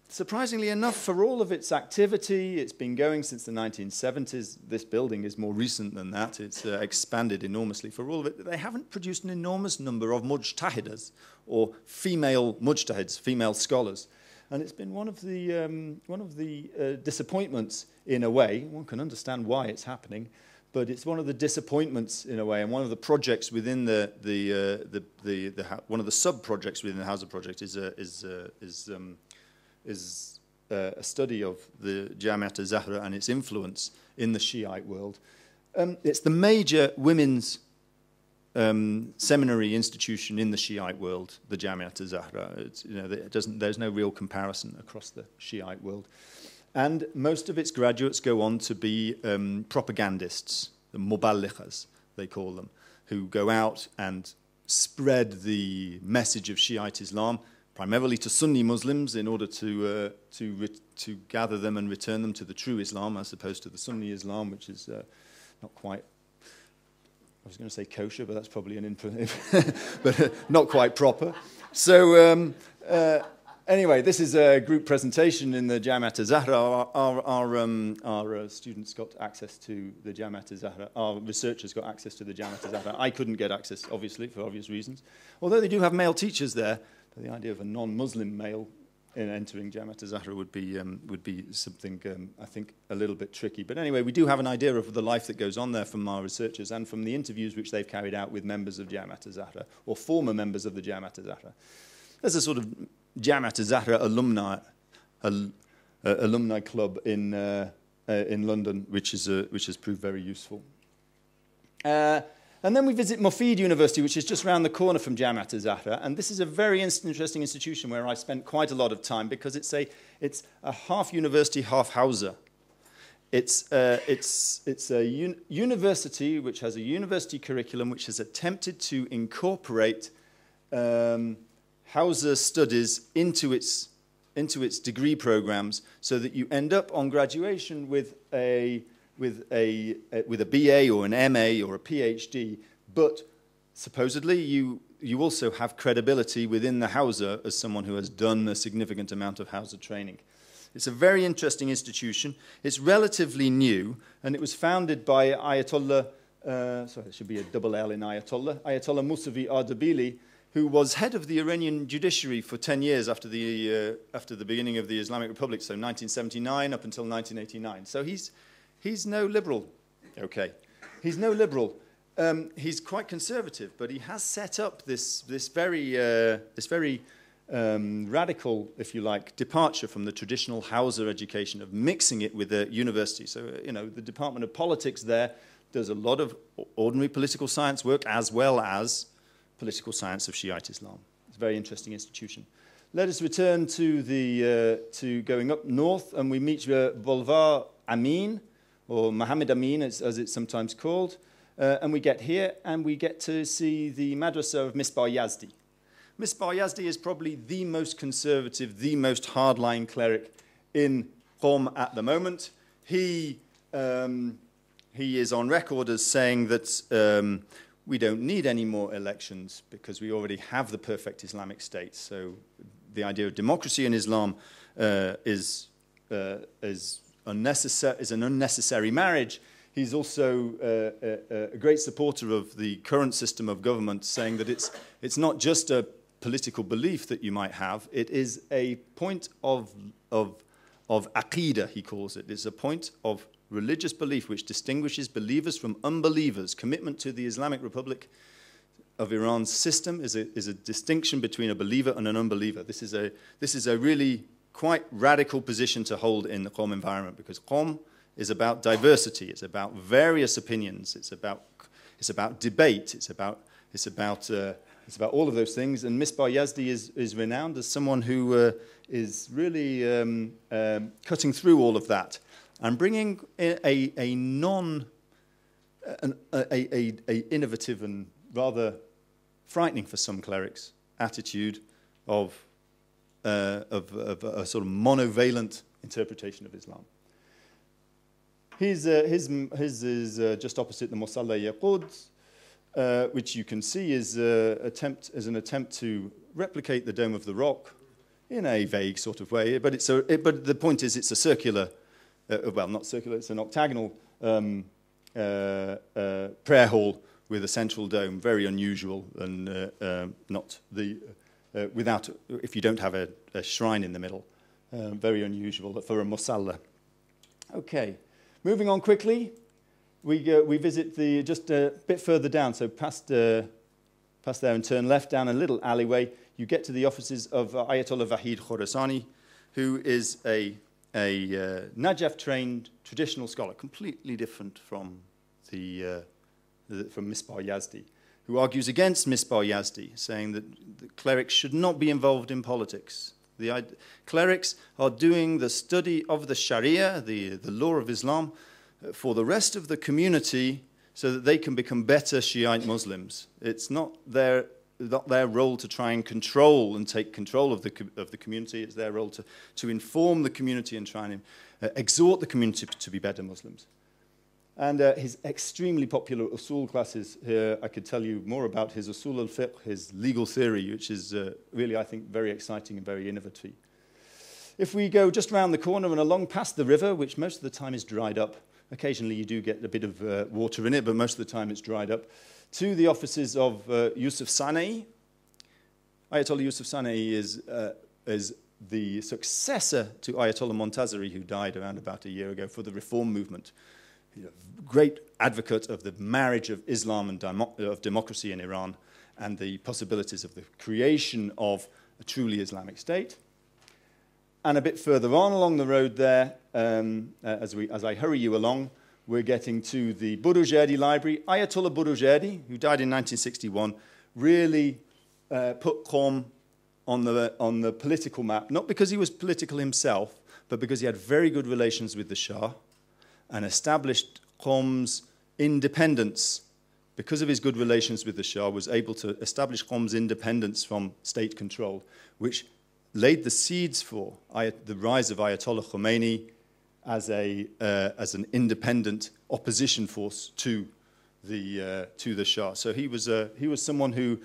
Surprisingly enough, for all of its activity, it's been going since the 1970s. This building is more recent than that. It's expanded enormously. For all of it, they haven't produced an enormous number of mujtahidas, or female mujtahids, female scholars. And it's been one of the disappointments in a way. One can understand why it's happening, but it's one of the disappointments in a way. And one of the projects within one of the sub projects within the Hausa project is a study of the Jamiat al-Zahra and its influence in the Shiite world. It's the major women's seminary institution in the Shiite world, the Jamiat al-Zahra. There's no real comparison across the Shiite world. And most of its graduates go on to be propagandists, the muballighas, they call them, who go out and spread the message of Shiite Islam, primarily to Sunni Muslims, in order to gather them and return them to the true Islam, as opposed to the Sunni Islam, which is not quite, I was going to say kosher, but that's probably but not quite proper. So anyway, this is a group presentation in the Jamiat al-Zahra. Our students got access to the Jamiat al-Zahra. Our researchers got access to the Jamiat al-Zahra. I couldn't get access, obviously, for obvious reasons. Although they do have male teachers there, the idea of a non-Muslim male in entering Jamiat al-Zahra would be something, I think, a little bit tricky. But anyway, we do have an idea of the life that goes on there from our researchers and from the interviews which they've carried out with members of Jamiat al-Zahra, or former members of the Jamiat al-Zahra. There's a sort of Jamiat al-Zahra alumni club in London, which has proved very useful. And then we visit Mufid University, which is just around the corner from Jamiat al-Zahra. And this is a very interesting institution where I spent quite a lot of time, because it's a half university, half Hausa. It's a university which has a university curriculum which has attempted to incorporate Hausa studies into its degree programs, so that you end up on graduation with a BA or an MA or a PhD, but supposedly you also have credibility within the Hausa as someone who has done a significant amount of Hausa training. It's a very interesting institution. It's relatively new, and it was founded by Ayatollah, sorry, there should be a double L in Ayatollah Musavi Ardabili, who was head of the Iranian judiciary for 10 years after the beginning of the Islamic Republic, so 1979 up until 1989. So he's no liberal, okay. He's no liberal. He's quite conservative, but he has set up this very radical, if you like, departure from the traditional Hausa education of mixing it with the university. So, the Department of Politics there does a lot of ordinary political science work as well as political science of Shiite Islam. It's a very interesting institution. Let us return to going up north, and we meet Boulevard Amin, or Mohammed Amin, as it's sometimes called. And we get here, and we get to see the madrasa of Misbah Yazdi. Misbah Yazdi is probably the most conservative, the most hardline cleric in Qom at the moment. He is on record as saying that we don't need any more elections because we already have the perfect Islamic state. So the idea of democracy in Islam is an unnecessary marriage. He's also a great supporter of the current system of government, saying that it's not just a political belief that you might have, it is a point of aqeedah, he calls it. It's a point of religious belief which distinguishes believers from unbelievers. Commitment to the Islamic Republic of Iran's system is a distinction between a believer and an unbeliever. This is a really quite radical position to hold in the Qom environment, because Qom is about diversity, it's about various opinions, it's about debate, it's about all of those things. And Misbah Yazdi is renowned as someone who is really cutting through all of that and bringing a innovative and rather frightening for some clerics attitude of a sort of monovalent interpretation of Islam. His is just opposite the Musalla Yaqud, which you can see is an attempt to replicate the Dome of the Rock in a vague sort of way. But but the point is, it's a circular, well, not circular, it's an octagonal prayer hall with a central dome, very unusual, and not the without, if you don't have a shrine in the middle, very unusual for a musalla. Okay, moving on quickly, we visit just a bit further down, so past there and turn left down a little alleyway. You get to the offices of Ayatollah Vahid Khorasani, who is a Najaf-trained traditional scholar, completely different from from Misbah Yazdi, who argues against Misbah Yazdi, saying that the clerics should not be involved in politics. The clerics are doing the study of the Sharia, the law of Islam, for the rest of the community so that they can become better Shiite Muslims. It's not their role to try and control and take control of the community. It's their role to inform the community and try and exhort the community to be better Muslims. And his extremely popular usul classes here, I could tell you more about his usul al-fiqh, his legal theory, which is really, I think, very exciting and very innovative. If we go just round the corner and along past the river, which most of the time is dried up, occasionally you do get a bit of water in it, but most of the time it's dried up, to the offices of Yusuf Sanei. Ayatollah Yusuf Sanei is the successor to Ayatollah Montazeri, who died around about a year ago, for the reform movement. Great advocate of the marriage of Islam and of democracy in Iran and the possibilities of the creation of a truly Islamic state. And a bit further on along the road there, as I hurry you along, we're getting to the Burujerdi Library. Ayatollah Burujerdi, who died in 1961, really put Qom on the political map, not because he was political himself, but because he had very good relations with the Shah and established Qom's independence. Because of his good relations with the Shah, was able to establish Qom's independence from state control, which laid the seeds for the rise of Ayatollah Khomeini as an independent opposition force to the Shah. So he was someone who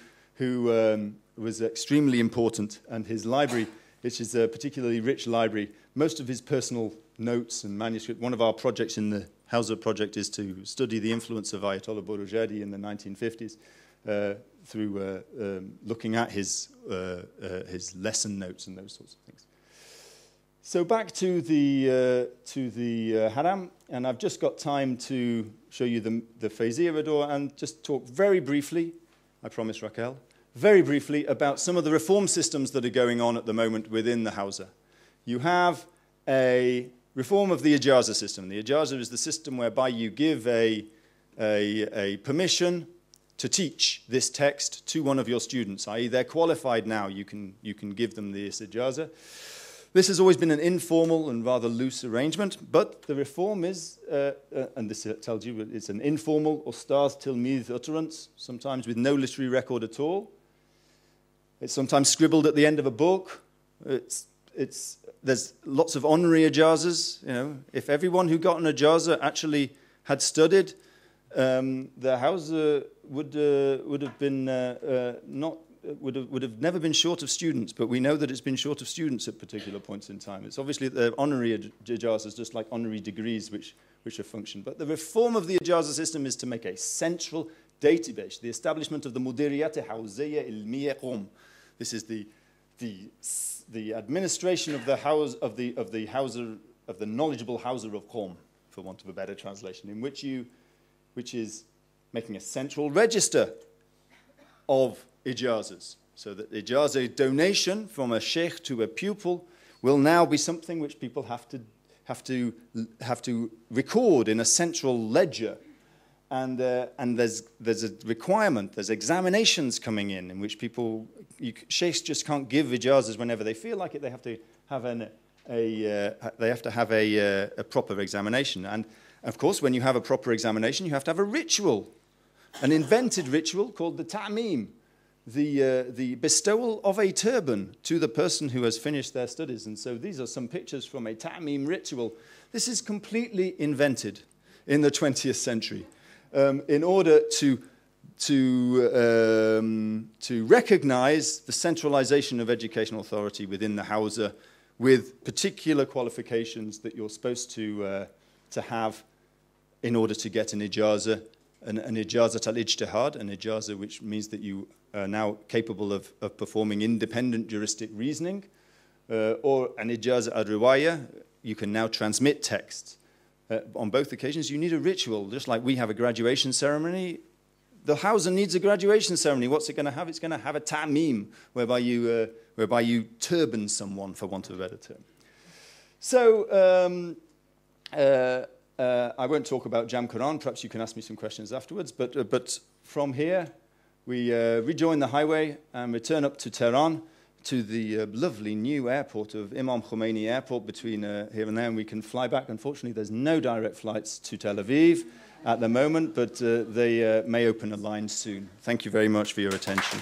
was extremely important, and his library, which is a particularly rich library, most of his personal notes and manuscript. One of our projects in the Hausa project is to study the influence of Ayatollah Burujerdi in the 1950s through looking at his lesson notes and those sorts of things. So back to the Haram, and I've just got time to show you the Fayziyya door and just talk very briefly, I promise Raquel, very briefly about some of the reform systems that are going on at the moment within the Hausa. You have a reform of the Ijaza system. The Ijaza is the system whereby you give a permission to teach this text to one of your students, i.e. they're qualified now, you can give them this Ijaza. This has always been an informal and rather loose arrangement, but the reform is, and this tells you it's an informal Ustaz Tilmidh utterance, sometimes with no literary record at all. It's sometimes scribbled at the end of a book. There's lots of honorary ijazas. You know, if everyone who got an ijaza actually had studied, the Hausa would have never been short of students. But we know that it's been short of students at particular points in time. It's obviously the honorary ijazas, just like honorary degrees, which have functioned. But the reform of the ijaza system is to make a central database, the establishment of the Mudiriyat Hausiyya Ilmiya Qom. This is the administration of the house of the knowledgeable Hausa of Qom, for want of a better translation, in which is making a central register of ijazas, so that ijaza donation from a sheikh to a pupil will now be something which people have to record in a central ledger. And there's a requirement, there's examinations coming in which sheikhs just can't give ijazas whenever they feel like it. They have to have a proper examination. And of course, when you have a proper examination, you have to have a ritual, an invented ritual called the ta'mim, the bestowal of a turban to the person who has finished their studies. And so these are some pictures from a ta'mim ritual. This is completely invented in the 20th century. In order to to recognize the centralization of educational authority within the Hausa with particular qualifications that you're supposed to have in order to get an ijazah, an ijazat al-ijtihad, an ijazah which means that you are now capable of performing independent juristic reasoning, or an ijazah al-riwaya, you can now transmit text. On both occasions, you need a ritual, just like we have a graduation ceremony. The Hausa needs a graduation ceremony. What's it going to have? It's going to have a ta'mim, whereby you turban someone, for want of a better term. So I won't talk about Jam Quran. Perhaps you can ask me some questions afterwards. But from here, we rejoin the highway and return up to Tehran, to the lovely new airport of Imam Khomeini Airport between here and there, and we can fly back. Unfortunately, there's no direct flights to Tel Aviv at the moment, but they may open a line soon. Thank you very much for your attention.